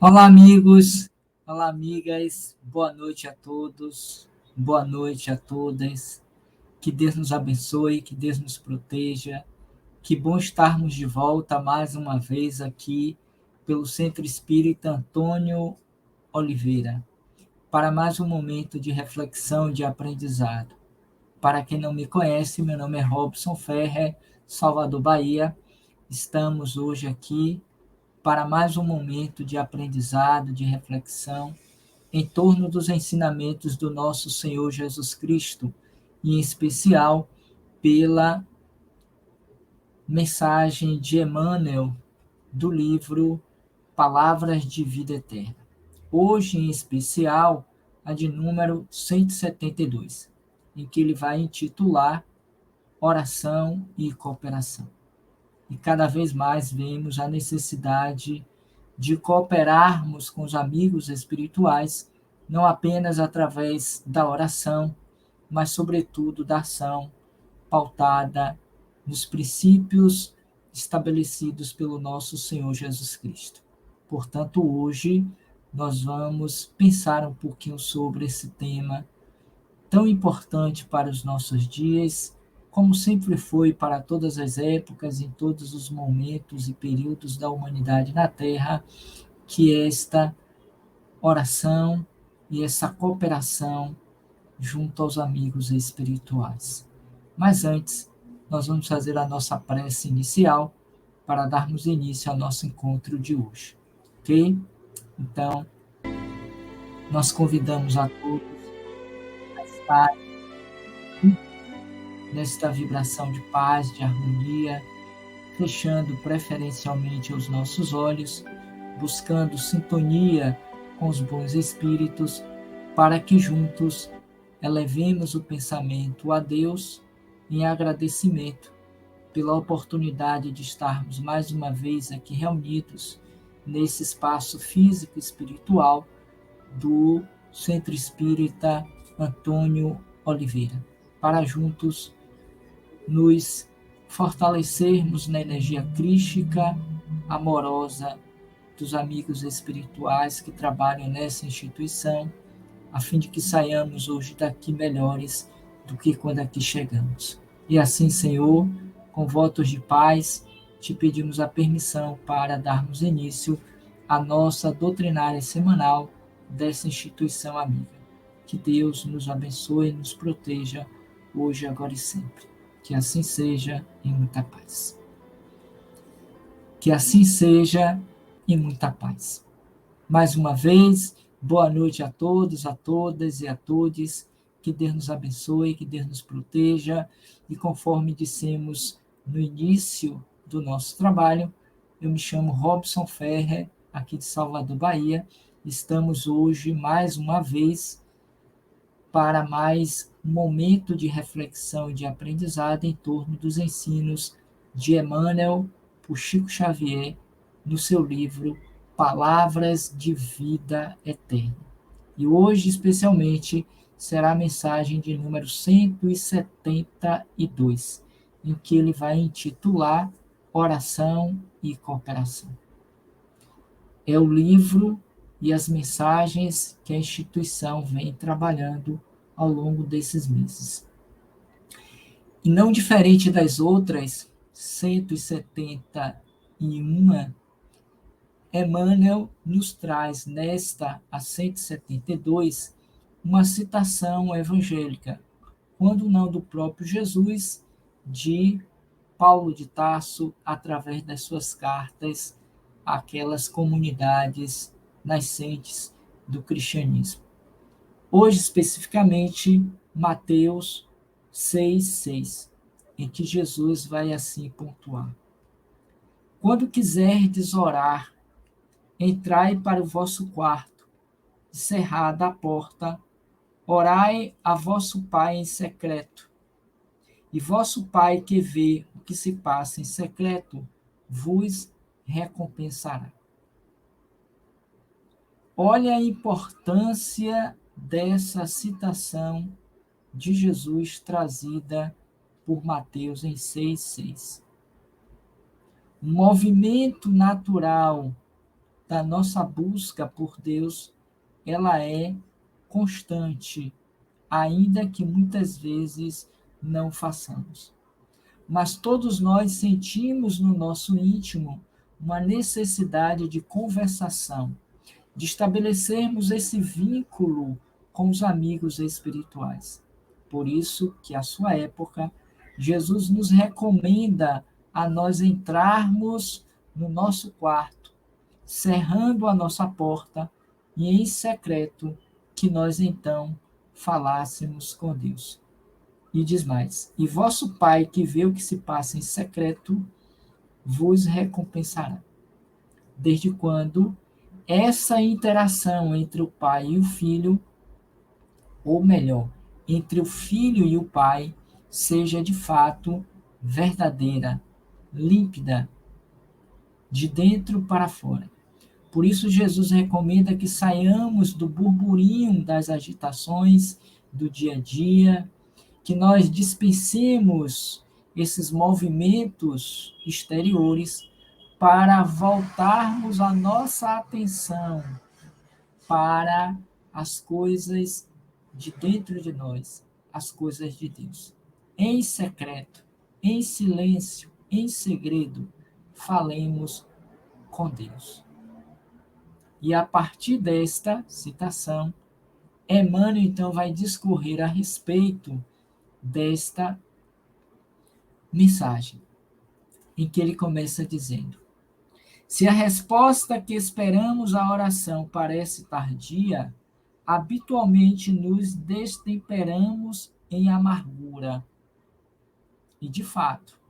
Olá, amigos. Olá, amigas. Boa noite a todos. Boa noite a todas. Que Deus nos abençoe, que Deus nos proteja. Que bom estarmos de volta mais uma vez aqui pelo Centro Espírita Antônio Oliveira, para mais um momento de reflexão e de aprendizado. Para quem não me conhece, meu nome é Robson Ferrer, Salvador, Bahia. Estamos hoje aqui para mais um momento de aprendizado, de reflexão, em torno dos ensinamentos do nosso Senhor Jesus Cristo, e em especial pela mensagem de Emmanuel do livro Palavras de Vida Eterna. Hoje, em especial, a de número 172, em que ele vai intitular Oração e Cooperação. E cada vez mais vemos a necessidade de cooperarmos com os amigos espirituais, não apenas através da oração, mas, sobretudo, da ação pautada nos princípios estabelecidos pelo nosso Senhor Jesus Cristo. Portanto, hoje nós vamos pensar um pouquinho sobre esse tema tão importante para os nossos dias, como sempre foi para todas as épocas, em todos os momentos e períodos da humanidade na Terra, que é esta oração e essa cooperação junto aos amigos espirituais. Mas antes, nós vamos fazer a nossa prece inicial para darmos início ao nosso encontro de hoje. Ok? Então, nós convidamos a todos a estar nesta vibração de paz, de harmonia, fechando preferencialmente os nossos olhos, buscando sintonia com os bons espíritos, para que juntos elevemos o pensamento a Deus em agradecimento pela oportunidade de estarmos mais uma vez aqui reunidos nesse espaço físico e espiritual do Centro Espírita Antônio Oliveira, para juntos nos fortalecermos na energia crística, amorosa dos amigos espirituais que trabalham nessa instituição, a fim de que saiamos hoje daqui melhores do que quando aqui chegamos. E assim, Senhor, com votos de paz, te pedimos a permissão para darmos início à nossa doutrinária semanal dessa instituição amiga. Que Deus nos abençoe e nos proteja hoje, agora e sempre. Que assim seja, em muita paz. Que assim seja, em muita paz. Mais uma vez, boa noite a todos, a todas e a todos. Que Deus nos abençoe, que Deus nos proteja. E conforme dissemos no início do nosso trabalho, eu me chamo Robson Ferrer, aqui de Salvador, Bahia. Estamos hoje, mais uma vez, para mais um momento de reflexão e de aprendizado em torno dos ensinos de Emmanuel por Chico Xavier, no seu livro Palavras de Vida Eterna. E hoje, especialmente, será a mensagem de número 172, em que ele vai intitular Oração e Cooperação. É o livro e as mensagens que a instituição vem trabalhando ao longo desses meses. E não diferente das outras 171, Emmanuel nos traz nesta, a 172, uma citação evangélica, quando não do próprio Jesus, de Paulo de Tarso, através das suas cartas àquelas comunidades nascentes do cristianismo. Hoje, especificamente, Mateus 6,6, em que Jesus vai assim pontuar: quando quiserdes orar, entrai para o vosso quarto, cerrada a porta, orai a vosso Pai em secreto, e vosso Pai que vê o que se passa em secreto, vos recompensará. Olha a importância dessa citação de Jesus trazida por Mateus em 6,6. O movimento natural da nossa busca por Deus, ela é constante, ainda que muitas vezes não façamos. Mas todos nós sentimos no nosso íntimo uma necessidade de conversação, de estabelecermos esse vínculo com os amigos espirituais. Por isso que, à sua época, Jesus nos recomenda a nós entrarmos no nosso quarto, cerrando a nossa porta e em secreto que nós então falássemos com Deus. E diz mais: e vosso Pai que vê o que se passa em secreto vos recompensará. Desde quando essa interação entre o pai e o filho, ou melhor, entre o filho e o pai, seja de fato verdadeira, límpida, de dentro para fora. Por isso, Jesus recomenda que saiamos do burburinho das agitações do dia a dia, que nós dispensemos esses movimentos exteriores para voltarmos a nossa atenção para as coisas de dentro de nós, as coisas de Deus. Em secreto, em silêncio, em segredo, falemos com Deus. E a partir desta citação, Emmanuel então vai discorrer a respeito desta mensagem, em que ele começa dizendo: se a resposta que esperamos à oração parece tardia, habitualmente nos destemperamos em amargura. E, de fato,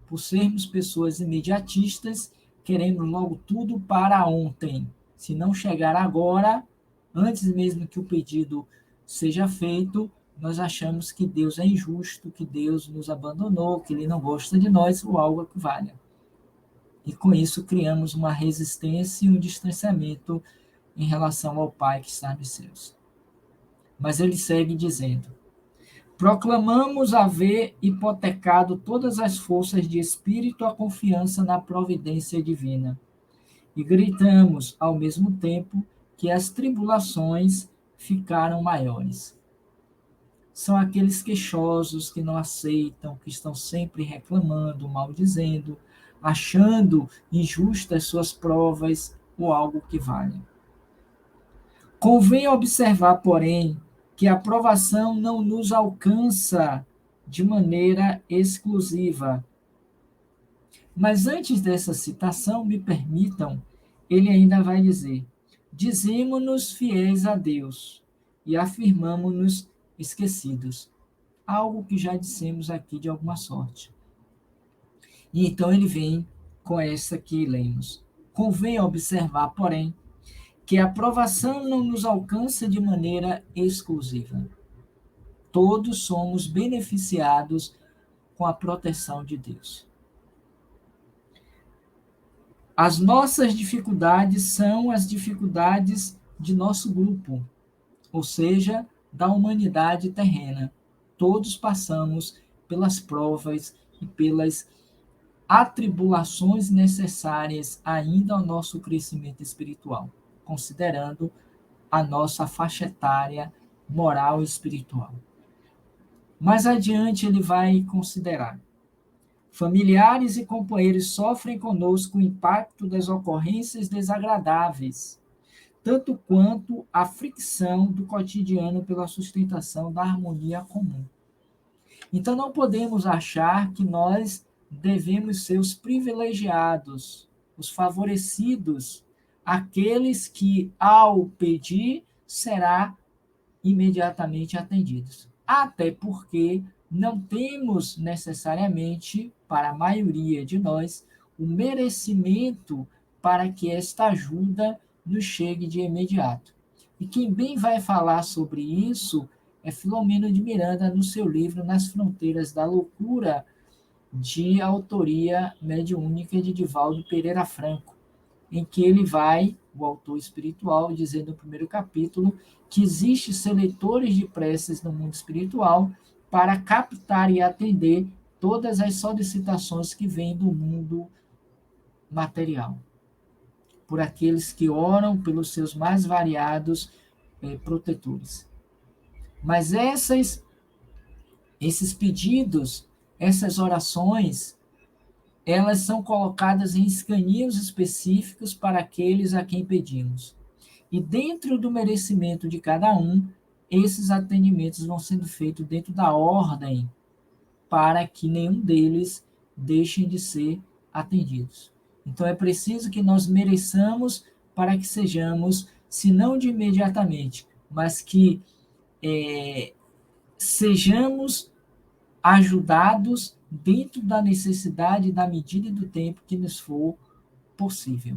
por sermos pessoas imediatistas, queremos logo tudo para ontem. Se não chegar agora, antes mesmo que o pedido seja feito, nós achamos que Deus é injusto, que Deus nos abandonou, que Ele não gosta de nós, ou algo que valha. E com isso criamos uma resistência e um distanciamento em relação ao Pai que está nos céus. Mas ele segue dizendo: proclamamos haver hipotecado todas as forças de espírito à confiança na providência divina. E gritamos, ao mesmo tempo, que as tribulações ficaram maiores. São aqueles queixosos que não aceitam, que estão sempre reclamando, maldizendo, achando injustas suas provas ou algo que valha. Convém observar, porém, que a provação não nos alcança de maneira exclusiva. Mas antes dessa citação, me permitam, ele ainda vai dizer: dizemo-nos fiéis a Deus e afirmamo-nos esquecidos. Algo que já dissemos aqui de alguma sorte. E então ele vem com essa que lemos. Convém observar, porém, que a aprovação não nos alcança de maneira exclusiva. Todos somos beneficiados com a proteção de Deus. As nossas dificuldades são as dificuldades de nosso grupo, ou seja, da humanidade terrena. Todos passamos pelas provas e pelas atribulações necessárias ainda ao nosso crescimento espiritual, considerando a nossa faixa etária moral e espiritual. Mais adiante ele vai considerar: familiares e companheiros sofrem conosco o impacto das ocorrências desagradáveis, tanto quanto a fricção do cotidiano pela sustentação da harmonia comum. Então não podemos achar que nós devemos ser os privilegiados, os favorecidos, aqueles que, ao pedir, será imediatamente atendidos. Até porque não temos necessariamente, para a maioria de nós, o merecimento para que esta ajuda nos chegue de imediato. E quem bem vai falar sobre isso é Filomeno de Miranda, no seu livro Nas Fronteiras da Loucura, de autoria mediúnica de Divaldo Pereira Franco, em que ele vai, o autor espiritual, dizer no primeiro capítulo que existem seletores de preces no mundo espiritual para captar e atender todas as solicitações que vêm do mundo material. por aqueles que oram pelos seus mais variados protetores. Mas esses pedidos, essas orações, elas são colocadas em escaninhos específicos para aqueles a quem pedimos. E dentro do merecimento de cada um, esses atendimentos vão sendo feitos dentro da ordem, para que nenhum deles deixem de ser atendidos. Então é preciso que nós mereçamos para que sejamos, se não de imediatamente, mas que sejamos ajudados dentro da necessidade, da medida e do tempo que nos for possível.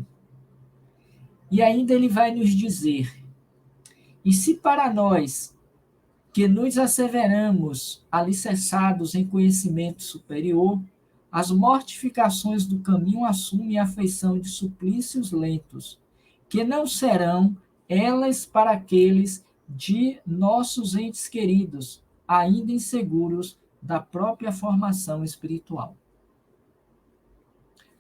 E ainda ele vai nos dizer: e se para nós, que nos asseveramos alicerçados em conhecimento superior, as mortificações do caminho assumem a feição de suplícios lentos, que não serão elas para aqueles de nossos entes queridos, ainda inseguros da própria formação espiritual.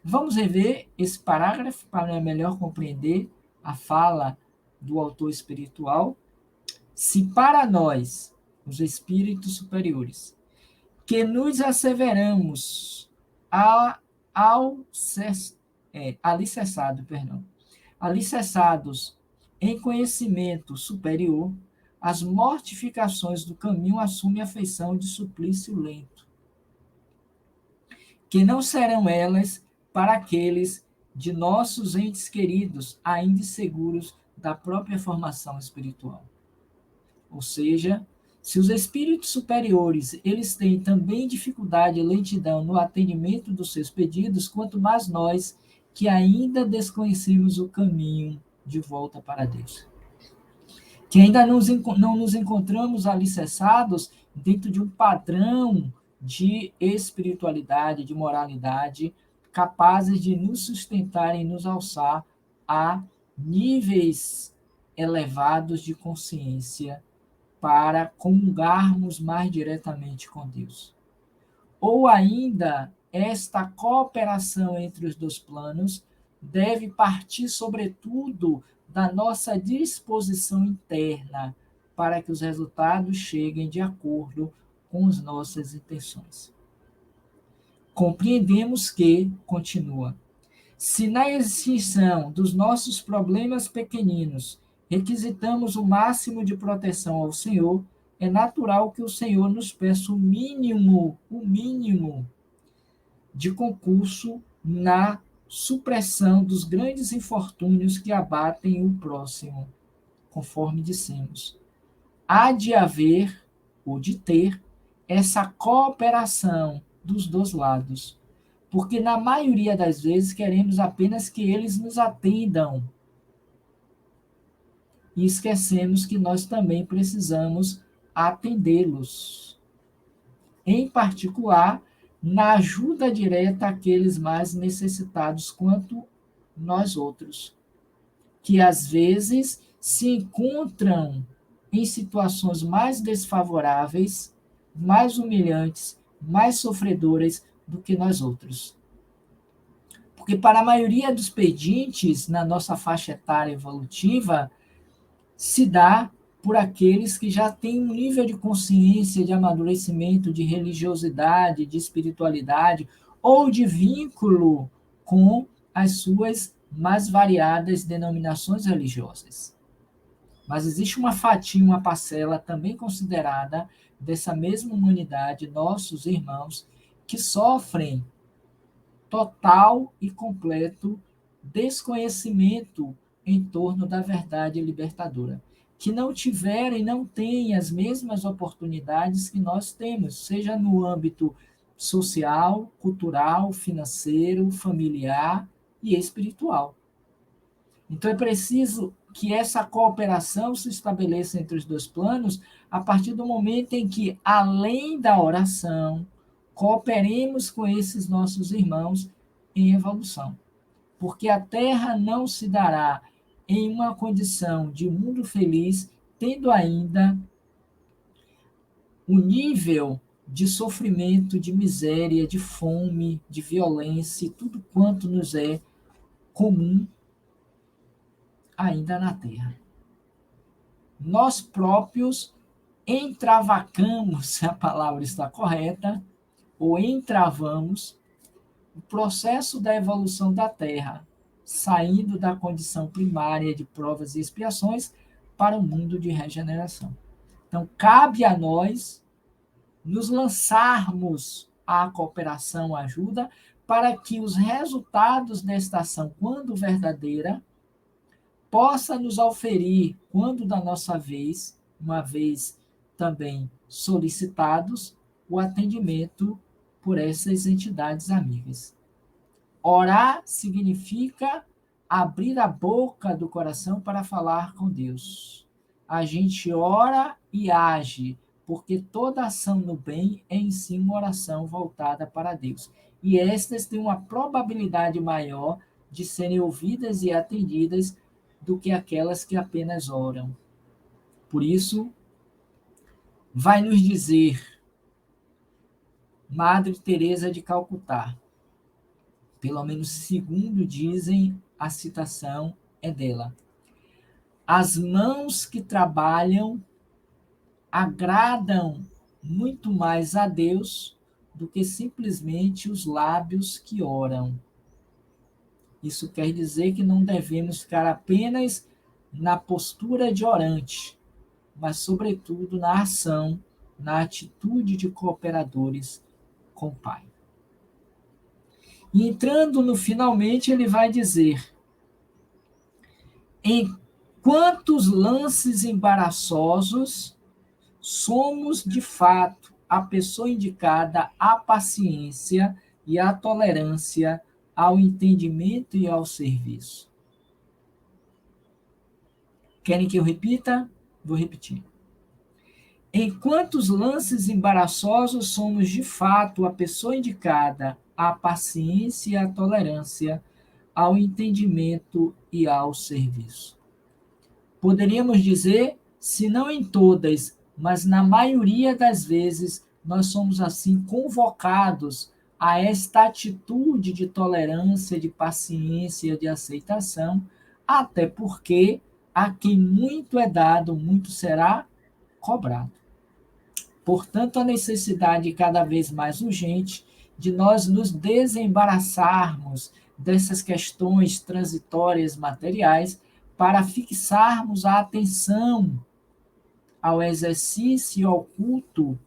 Vamos rever esse parágrafo para melhor compreender a fala do autor espiritual. Se para nós, os espíritos superiores, que nos asseveramos alicerçados em conhecimento superior, as mortificações do caminho assumem a feição de suplício lento, que não serão elas para aqueles de nossos entes queridos, ainda inseguros da própria formação espiritual. Ou seja, se os espíritos superiores eles têm também dificuldade e lentidão no atendimento dos seus pedidos, quanto mais nós que ainda desconhecemos o caminho de volta para Deus. Que ainda não nos encontramos alicerçados dentro de um padrão de espiritualidade, de moralidade, capazes de nos sustentar e nos alçar a níveis elevados de consciência para comungarmos mais diretamente com Deus. Ou ainda, esta cooperação entre os dois planos deve partir, sobretudo, da nossa disposição interna, para que os resultados cheguem de acordo com as nossas intenções. Compreendemos que, continua, se na extinção dos nossos problemas pequeninos requisitamos o máximo de proteção ao Senhor, é natural que o Senhor nos peça o mínimo de concurso na supressão dos grandes infortúnios que abatem o próximo, conforme dissemos. Há de haver, ou de ter, essa cooperação dos dois lados, porque na maioria das vezes queremos apenas que eles nos atendam, e esquecemos que nós também precisamos atendê-los. Em particular, na ajuda direta àqueles mais necessitados quanto nós outros, que às vezes se encontram em situações mais desfavoráveis, mais humilhantes, mais sofredoras do que nós outros. Porque para a maioria dos pedintes na nossa faixa etária evolutiva, se dá por aqueles que já têm um nível de consciência, de amadurecimento, de religiosidade, de espiritualidade, ou de vínculo com as suas mais variadas denominações religiosas. Mas existe uma fatia, uma parcela também considerada dessa mesma humanidade, nossos irmãos, que sofrem total e completo desconhecimento em torno da verdade libertadora, que não tiveram e não têm as mesmas oportunidades que nós temos, seja no âmbito social, cultural, financeiro, familiar e espiritual. Então é preciso que essa cooperação se estabeleça entre os dois planos a partir do momento em que, além da oração, cooperemos com esses nossos irmãos em evolução. Porque a Terra não se dará em uma condição de mundo feliz, tendo ainda o nível de sofrimento, de miséria, de fome, de violência, tudo quanto nos é comum ainda na terra. Nós próprios entravacamos, se a palavra está correta, ou entravamos o processo da evolução da Terra, saindo da condição primária de provas e expiações para o mundo de regeneração. Então, cabe a nós nos lançarmos à cooperação, à ajuda, para que os resultados desta ação, quando verdadeira, possa nos oferir, quando da nossa vez, uma vez também solicitados, o atendimento por essas entidades amigas. Orar significa abrir a boca do coração para falar com Deus. A gente ora e age, porque toda ação no bem é em si uma oração voltada para Deus. E estas têm uma probabilidade maior de serem ouvidas e atendidas do que aquelas que apenas oram. Por isso, vai nos dizer Madre Teresa de Calcutá, pelo menos segundo dizem, a citação é dela. As mãos que trabalham agradam muito mais a Deus do que simplesmente os lábios que oram. Isso quer dizer que não devemos ficar apenas na postura de orante, mas, sobretudo, na ação, na atitude de cooperadores com o Pai. E entrando no finalmente, ele vai dizer: em quantos lances embaraçosos somos, de fato, a pessoa indicada à paciência e à tolerância, ao entendimento e ao serviço. Querem que eu repita? Vou repetir. Em quantos lances embaraçosos somos, de fato, a pessoa indicada à paciência e à tolerância, ao entendimento e ao serviço. Poderíamos dizer, se não em todas, mas na maioria das vezes, nós somos assim convocados a esta atitude de tolerância, de paciência, de aceitação, até porque a quem muito é dado, muito será cobrado. Portanto, a necessidade cada vez mais urgente de nós nos desembaraçarmos dessas questões transitórias materiais para fixarmos a atenção ao exercício e ao culto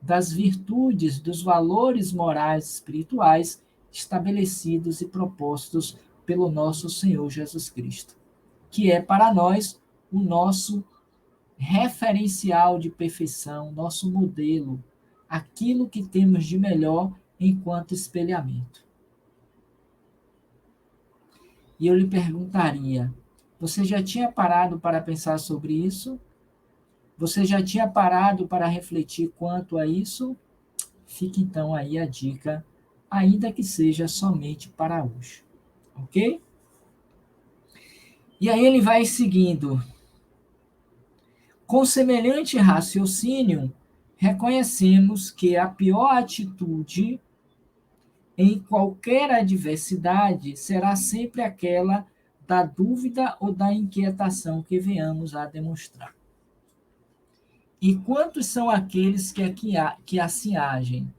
das virtudes, dos valores morais e espirituais estabelecidos e propostos pelo nosso Senhor Jesus Cristo, que é para nós o nosso referencial de perfeição, nosso modelo, aquilo que temos de melhor enquanto espelhamento. E eu lhe perguntaria, você já tinha parado para pensar sobre isso? Você já tinha parado para refletir quanto a isso? Fica então aí a dica, ainda que seja somente para hoje. Ok? E aí ele vai seguindo. Com semelhante raciocínio, reconhecemos que a pior atitude em qualquer adversidade será sempre aquela da dúvida ou da inquietação que venhamos a demonstrar. E quantos são aqueles que assim agem?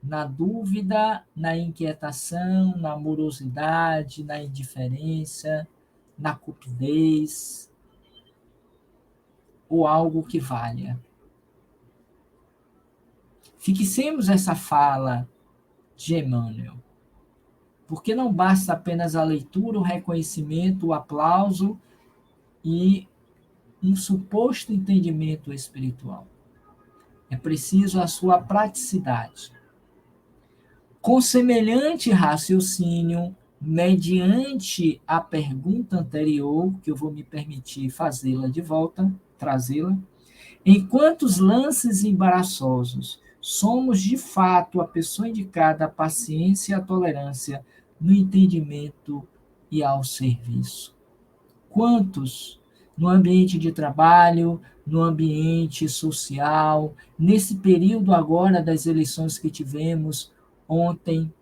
Na dúvida, na inquietação, na morosidade, na indiferença, na cupidez, ou algo que valha. Fixemos essa fala de Emmanuel, porque não basta apenas a leitura, o reconhecimento, o aplauso e um suposto entendimento espiritual. É preciso a sua praticidade. Com semelhante raciocínio, mediante a pergunta anterior, que eu vou me permitir fazê-la de volta, trazê-la, em quantos lances embaraçosos somos de fato a pessoa indicada à paciência e à tolerância no entendimento e ao serviço? Quantos no ambiente de trabalho, no ambiente social, nesse período agora das eleições que tivemos ontem,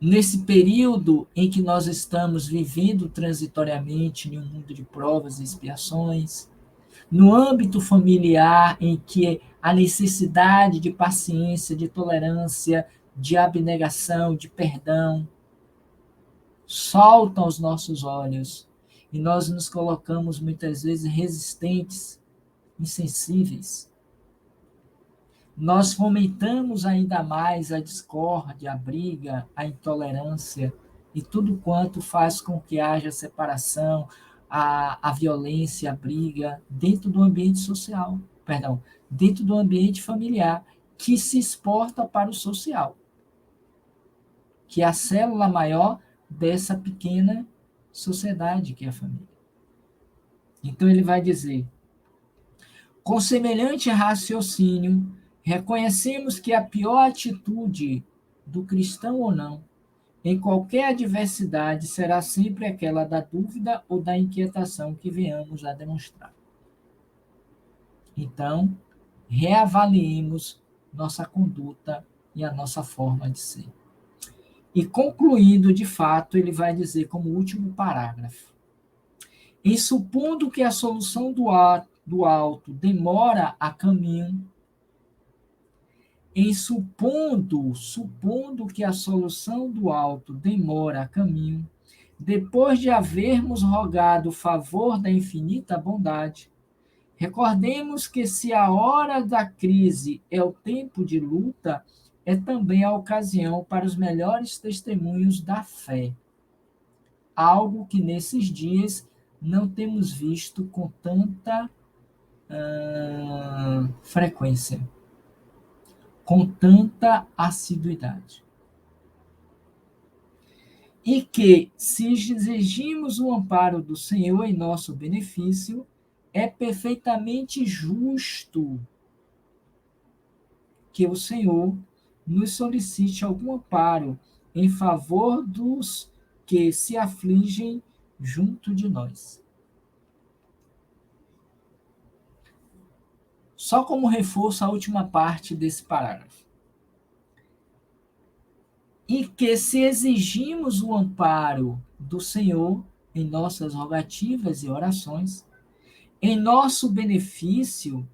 nesse período em que nós estamos vivendo transitoriamente em um mundo de provas e expiações, no âmbito familiar em que a necessidade de paciência, de tolerância, de abnegação, de perdão, saltam aos nossos olhos e nós nos colocamos muitas vezes resistentes, insensíveis. Nós fomentamos ainda mais a discórdia, a briga, a intolerância e tudo quanto faz com que haja separação, a violência, a briga dentro do ambiente social, perdão, dentro do ambiente familiar, que se exporta para o social, que é a célula maior dessa pequena sociedade que é a família. Então ele vai dizer: com semelhante raciocínio, reconhecemos que a pior atitude do cristão ou não, em qualquer adversidade, será sempre aquela da dúvida ou da inquietação que venhamos a demonstrar. Então, reavaliemos nossa conduta e a nossa forma de ser. E concluindo, de fato, ele vai dizer como último parágrafo: em supondo que a solução do alto demora a caminho, em supondo que a solução do alto demora a caminho, depois de havermos rogado o favor da infinita bondade, recordemos que se a hora da crise é o tempo de luta, é também a ocasião para os melhores testemunhos da fé. Algo que nesses dias não temos visto com tanta frequência, com tanta assiduidade. E que, se exigimos o amparo do Senhor em nosso benefício, é perfeitamente justo que o Senhor nos solicite algum amparo em favor dos que se afligem junto de nós. Só como reforço a última parte desse parágrafo. E que, se exigimos o amparo do Senhor em nossas rogativas e orações, em nosso benefício,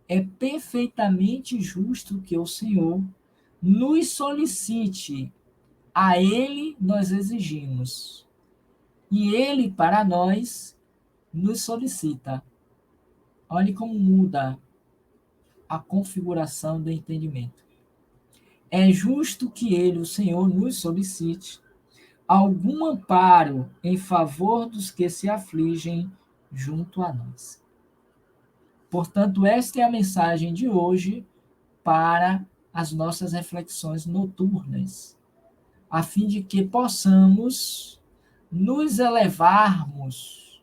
é perfeitamente justo que o Senhor nos solicite. A Ele nós exigimos, e Ele, para nós, nos solicita. Olhe como muda a configuração do entendimento. É justo que Ele, o Senhor, nos solicite algum amparo em favor dos que se afligem junto a nós. Portanto, esta é a mensagem de hoje para as nossas reflexões noturnas, a fim de que possamos nos elevarmos,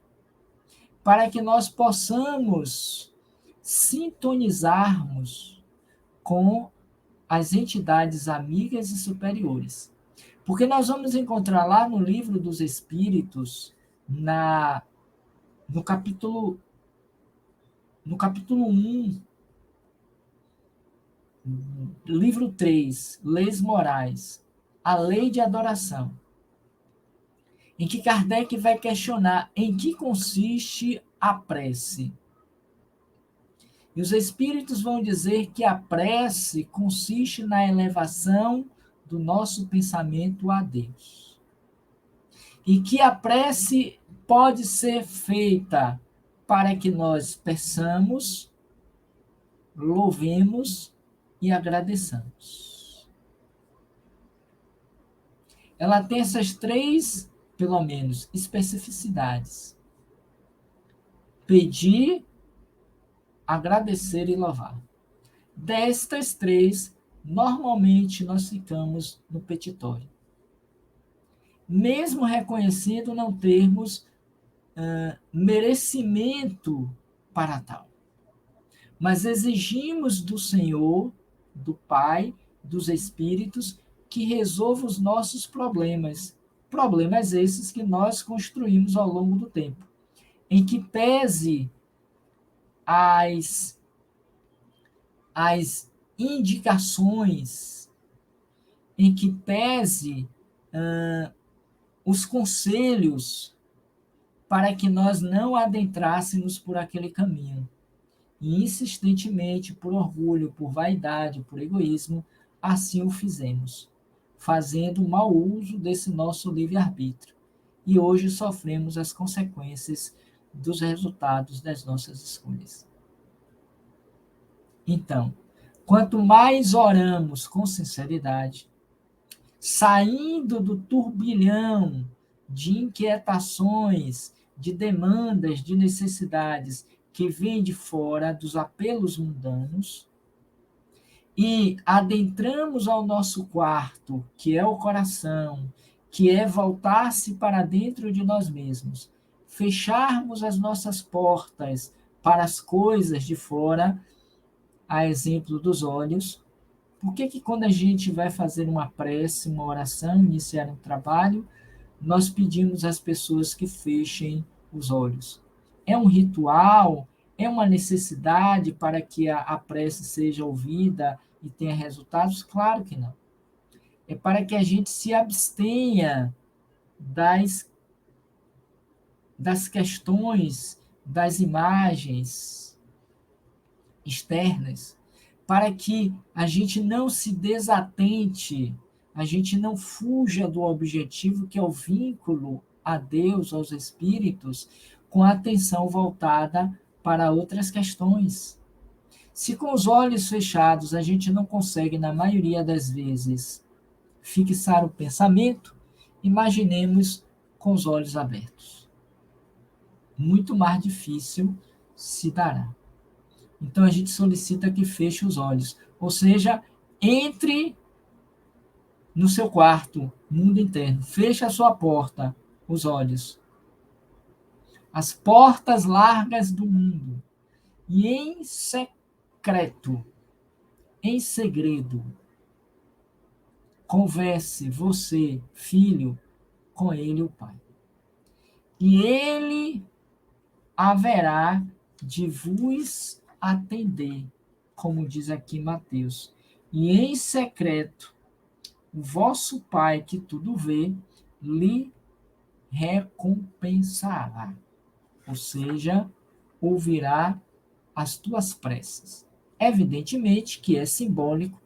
para que nós possamos sintonizarmos com as entidades amigas e superiores. Porque nós vamos encontrar lá no Livro dos Espíritos, no capítulo 1, livro 3, Leis Morais, a lei de adoração, em que Kardec vai questionar em que consiste a prece. E os espíritos vão dizer que a prece consiste na elevação do nosso pensamento a Deus. E que a prece pode ser feita para que nós peçamos, louvemos e agradeçamos. Ela tem essas três, pelo menos, especificidades: pedir, agradecer e louvar. Destas três, normalmente nós ficamos no petitório. Mesmo reconhecendo não termos merecimento para tal. Mas exigimos do Senhor, do Pai, dos Espíritos, que resolva os nossos problemas. Problemas esses que nós construímos ao longo do tempo. Em que pese as indicações, em que pese os conselhos para que nós não adentrássemos por aquele caminho. E insistentemente, por orgulho, por vaidade, por egoísmo, assim o fizemos, fazendo mau uso desse nosso livre-arbítrio. E hoje sofremos as consequências dos resultados das nossas escolhas. Então, quanto mais oramos com sinceridade, saindo do turbilhão de inquietações, de demandas, de necessidades que vêm de fora dos apelos mundanos, e adentramos ao nosso quarto, que é o coração, que é voltar-se para dentro de nós mesmos, fecharmos as nossas portas para as coisas de fora, a exemplo dos olhos. Por que quando a gente vai fazer uma prece, uma oração, iniciar um trabalho, nós pedimos às pessoas que fechem os olhos? É um ritual? É uma necessidade para que a prece seja ouvida e tenha resultados? Claro que não. É para que a gente se abstenha das questões, das imagens externas, para que a gente não se desatente, a gente não fuja do objetivo que é o vínculo a Deus, aos espíritos, com a atenção voltada para outras questões. Se com os olhos fechados a gente não consegue, na maioria das vezes, fixar o pensamento, imaginemos com os olhos abertos. Muito mais difícil se dará. Então a gente solicita que feche os olhos. Ou seja, entre no seu quarto, mundo interno. Feche a sua porta, os olhos. As portas largas do mundo. E em secreto, em segredo, converse você, filho, com ele, o Pai. E ele haverá de vos atender, como diz aqui Mateus. E em secreto, o vosso Pai, que tudo vê, lhe recompensará. Ou seja, ouvirá as tuas preces. Evidentemente que é simbólico,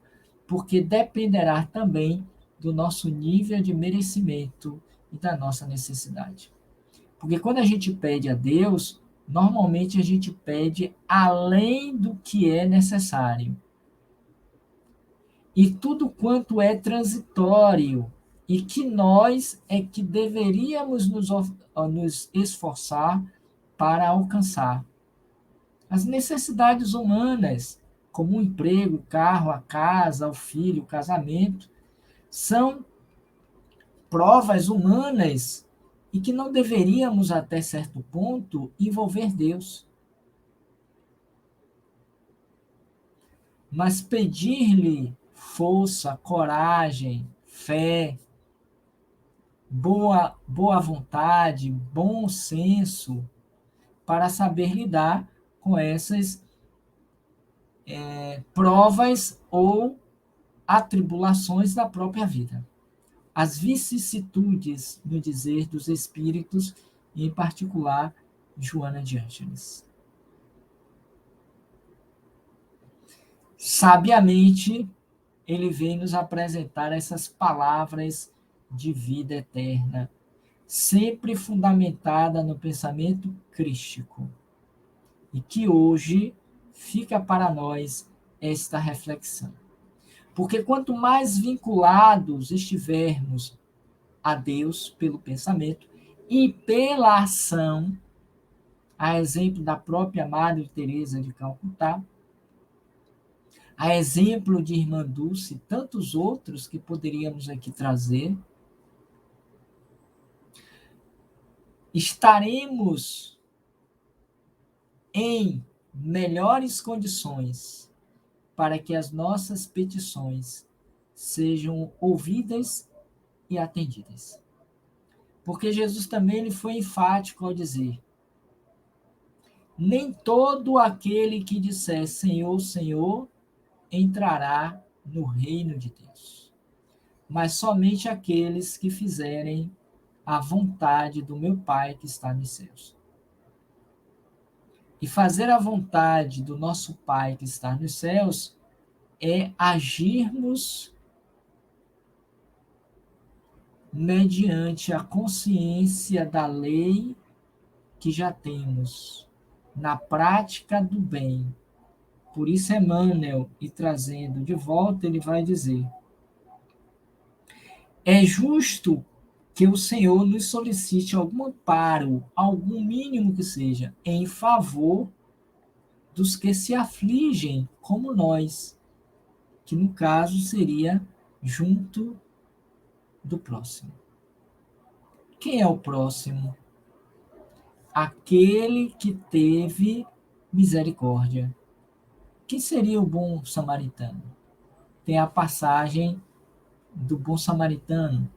porque dependerá também do nosso nível de merecimento e da nossa necessidade. Porque quando a gente pede a Deus, normalmente a gente pede além do que é necessário. E tudo quanto é transitório, e que nós é que deveríamos nos esforçar para alcançar. As necessidades humanas, como o emprego, o carro, a casa, o filho, o casamento, são provas humanas e que não deveríamos, até certo ponto, envolver Deus. Mas pedir-lhe força, coragem, fé, boa vontade, bom senso, para saber lidar com essas provas ou atribulações da própria vida. As vicissitudes, no dizer dos espíritos, e em particular Joana de Ângeles. Sabiamente, ele vem nos apresentar essas palavras de vida eterna, sempre fundamentada no pensamento crístico. E que hoje fica para nós esta reflexão. Porque quanto mais vinculados estivermos a Deus pelo pensamento e pela ação, a exemplo da própria Madre Teresa de Calcutá, a exemplo de Irmã Dulce e tantos outros que poderíamos aqui trazer, estaremos em melhores condições para que as nossas petições sejam ouvidas e atendidas. Porque Jesus também ele foi enfático ao dizer: nem todo aquele que disser Senhor, Senhor, entrará no reino de Deus. mas somente aqueles que fizerem a vontade do meu Pai que está nos céus. E fazer a vontade do nosso Pai que está nos céus é agirmos mediante a consciência da lei que já temos, na prática do bem. Por isso, Emmanuel, e trazendo de volta, ele vai dizer: é justo que o Senhor nos solicite algum amparo, algum mínimo que seja, em favor dos que se afligem como nós, que no caso seria junto do próximo. Quem é o próximo? Aquele que teve misericórdia. Quem seria o bom samaritano? Tem a passagem do bom samaritano.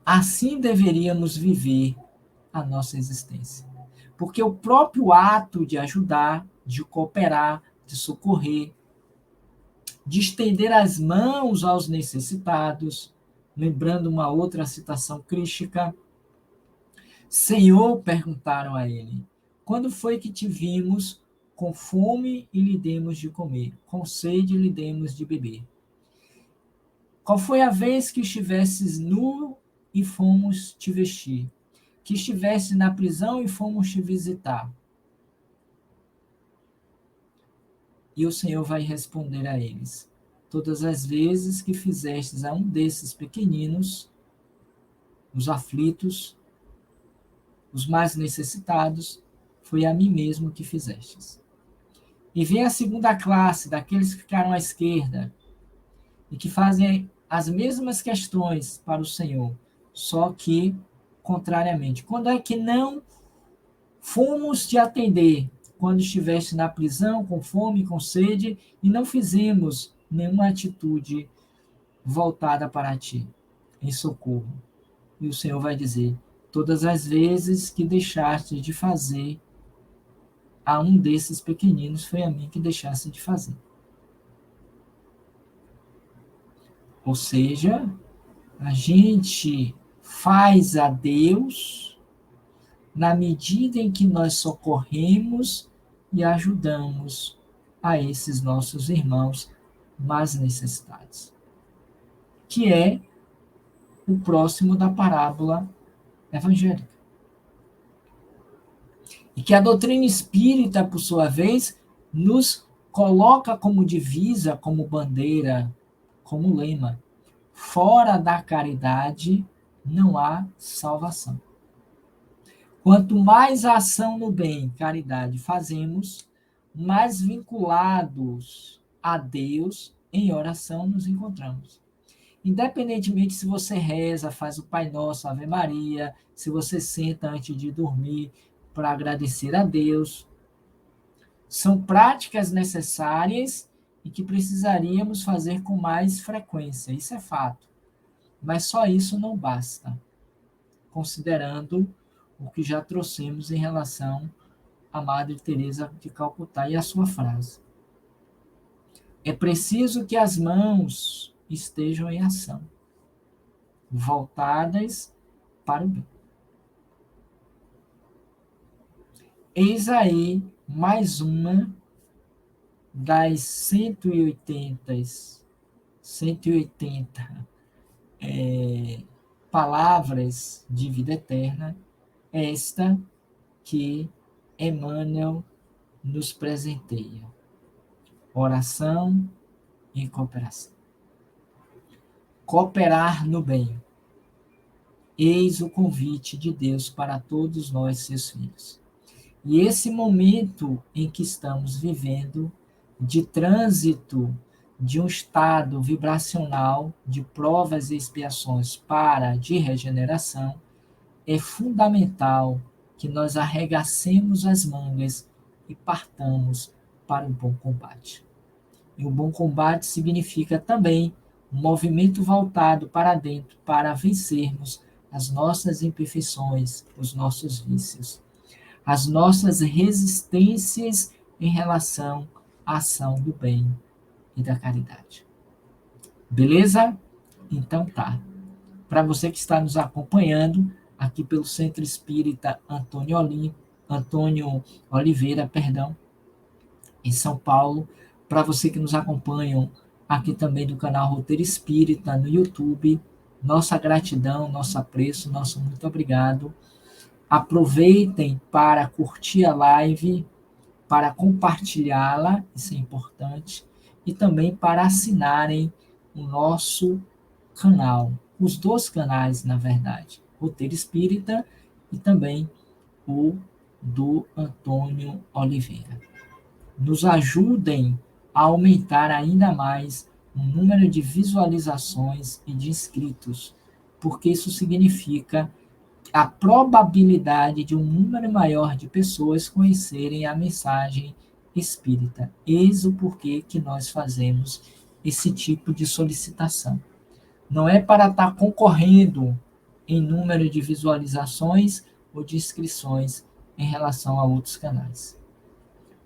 Assim deveríamos viver a nossa existência. Porque o próprio ato de ajudar, de cooperar, de socorrer, de estender as mãos aos necessitados, lembrando uma outra citação crística, Senhor, perguntaram a ele, quando foi que te vimos com fome e lhe demos de comer, com sede e lhe demos de beber? Qual foi a vez que estivesses nu e fomos te vestir? Que estivesse na prisão e fomos te visitar? E o Senhor vai responder a eles: todas as vezes que fizestes a um desses pequeninos, os aflitos, os mais necessitados, foi a mim mesmo que fizestes. E vem a segunda classe, daqueles que ficaram à esquerda, e que fazem as mesmas questões para o Senhor, só que contrariamente. Quando é que não fomos te atender? Quando estiveste na prisão, com fome, com sede, e não fizemos nenhuma atitude voltada para ti, em socorro. E o Senhor vai dizer: todas as vezes que deixaste de fazer a um desses pequeninos, foi a mim que deixaste de fazer. Ou seja, a gente faz a Deus na medida em que nós socorremos e ajudamos a esses nossos irmãos mais necessitados, que é o próximo da parábola evangélica. E que a doutrina espírita, por sua vez, nos coloca como divisa, como bandeira, como lema: fora da caridade não há salvação. Quanto mais ação no bem, caridade, fazemos, mais vinculados a Deus em oração nos encontramos. Independentemente se você reza, faz o Pai Nosso, Ave Maria, se você senta antes de dormir para agradecer a Deus, são práticas necessárias e que precisaríamos fazer com mais frequência, isso é fato. Mas só isso não basta, considerando o que já trouxemos em relação à Madre Teresa de Calcutá e a sua frase. É preciso que as mãos estejam em ação, voltadas para o bem. Eis aí mais uma das 180 palavras de vida eterna, esta que Emmanuel nos presenteia. Oração e cooperação. Cooperar no bem. Eis o convite de Deus para todos nós, seus filhos. E esse momento em que estamos vivendo, de trânsito de um estado vibracional de provas e expiações para de regeneração, é fundamental que nós arregacemos as mangas e partamos para o bom combate. E o bom combate significa também um movimento voltado para dentro para vencermos as nossas imperfeições, os nossos vícios, as nossas resistências em relação à ação do bem e da caridade. Beleza? Então tá. Para você que está nos acompanhando aqui pelo Centro Espírita Antônio Oliveira, perdão, em São Paulo, para você que nos acompanha aqui também do canal Roteiro Espírita no YouTube, nossa gratidão, nosso apreço, nosso muito obrigado. Aproveitem para curtir a live, para compartilhá-la, isso é importante, e também para assinarem o nosso canal, os dois canais, na verdade, Roteiro Espírita e também o do Antônio Oliveira. Nos ajudem a aumentar ainda mais o número de visualizações e de inscritos, porque isso significa a probabilidade de um número maior de pessoas conhecerem a mensagem espírita. Eis o porquê que nós fazemos esse tipo de solicitação. Não é para estar concorrendo em número de visualizações ou de inscrições em relação a outros canais.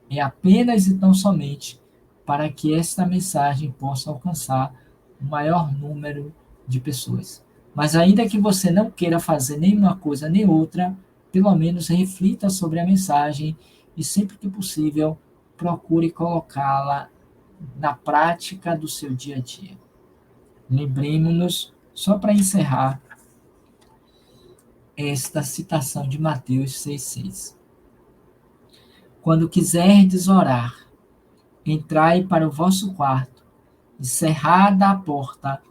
É apenas e tão somente para que esta mensagem possa alcançar o maior número de pessoas. Mas ainda que você não queira fazer nenhuma coisa nem outra, pelo menos reflita sobre a mensagem e sempre que possível procure colocá-la na prática do seu dia a dia. Lembremos-nos, só para encerrar, esta citação de Mateus 6,6. Quando quiserdes orar, entrai para o vosso quarto, e cerrada a porta,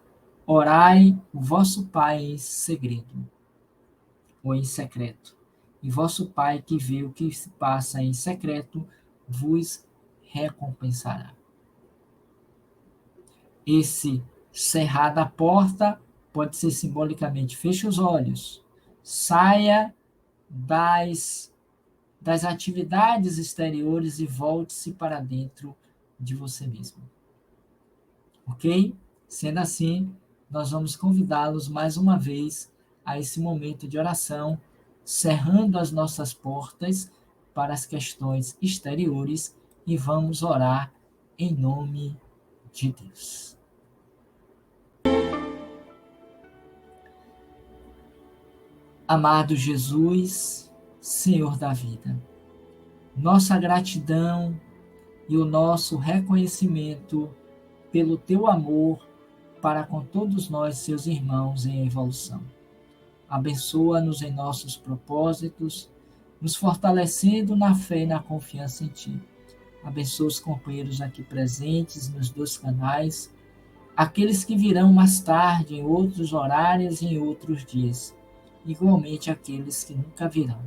orai o vosso Pai em segredo, ou em secreto. E vosso Pai que vê o que se passa em secreto, vos recompensará. Esse cerrada a porta pode ser simbolicamente feche os olhos, saia das atividades exteriores e volte-se para dentro de você mesmo. Ok? Sendo assim, nós vamos convidá-los mais uma vez a esse momento de oração, cerrando as nossas portas para as questões exteriores e vamos orar em nome de Deus. Amado Jesus, Senhor da vida, nossa gratidão e o nosso reconhecimento pelo teu amor para com todos nós, seus irmãos em evolução. Abençoa-nos em nossos propósitos, nos fortalecendo na fé e na confiança em ti. Abençoa os companheiros aqui presentes nos dois canais, aqueles que virão mais tarde em outros horários e em outros dias, igualmente aqueles que nunca virão.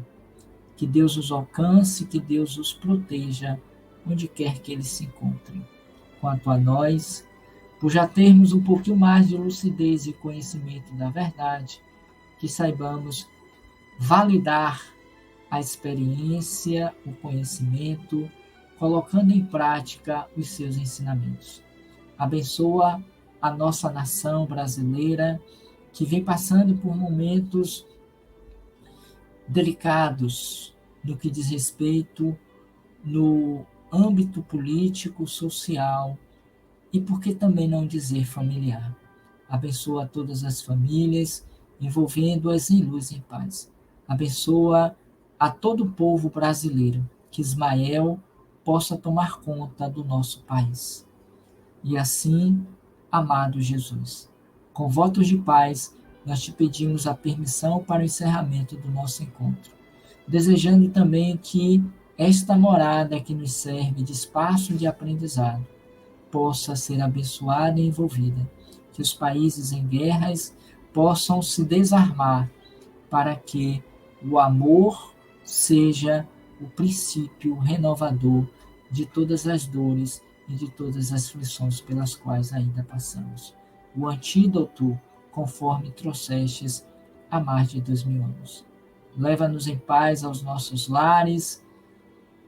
Que Deus os alcance, que Deus os proteja, onde quer que eles se encontrem. Quanto a nós, por já termos um pouquinho mais de lucidez e conhecimento da verdade, que saibamos validar a experiência, o conhecimento, colocando em prática os seus ensinamentos. Abençoa a nossa nação brasileira, que vem passando por momentos delicados no que diz respeito no âmbito político, social e, por que também não dizer, familiar. Abençoa todas as famílias, envolvendo-as em luz e em paz. Abençoa a todo o povo brasileiro, que Ismael possa tomar conta do nosso país. E assim, amado Jesus, com votos de paz, nós te pedimos a permissão para o encerramento do nosso encontro, desejando também que esta morada que nos serve de espaço de aprendizado possa ser abençoada e envolvida, que os países em guerras possam se desarmar para que o amor seja o princípio renovador de todas as dores e de todas as aflições pelas quais ainda passamos. O antídoto, conforme trouxestes há mais de 2000 anos. Leva-nos em paz aos nossos lares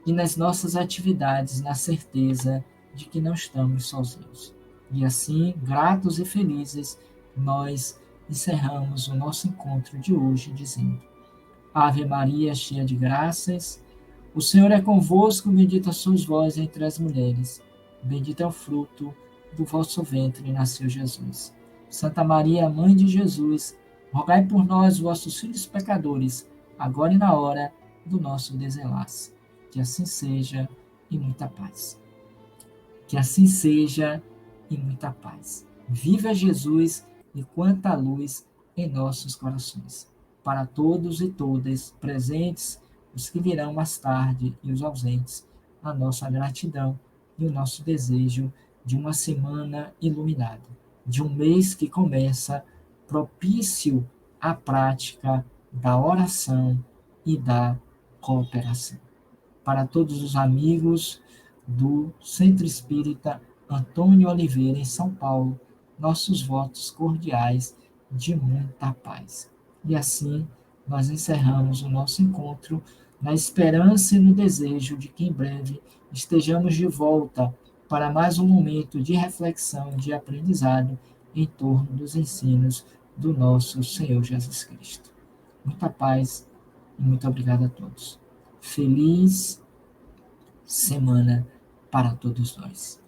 e nas nossas atividades, na certeza de que não estamos sozinhos. E assim, gratos e felizes, nós encerramos o nosso encontro de hoje dizendo: Ave Maria, cheia de graças, o Senhor é convosco, bendita sois vós entre as mulheres, bendito é o fruto do vosso ventre nasceu Jesus. Santa Maria, Mãe de Jesus, rogai por nós, vossos filhos pecadores, agora e na hora do nosso desenlace. Que assim seja, e muita paz. Que assim seja, e muita paz. Viva Jesus e quanta luz em nossos corações. Para todos e todas presentes, os que virão mais tarde e os ausentes, a nossa gratidão e o nosso desejo de uma semana iluminada, de um mês que começa propício à prática da oração e da cooperação. Para todos os amigos do Centro Espírita Antônio Oliveira, em São Paulo, nossos votos cordiais de muita paz. E assim nós encerramos o nosso encontro na esperança e no desejo de que em breve estejamos de volta para mais um momento de reflexão, de aprendizado em torno dos ensinos do nosso Senhor Jesus Cristo. Muita paz e muito obrigado a todos. Feliz semana para todos nós.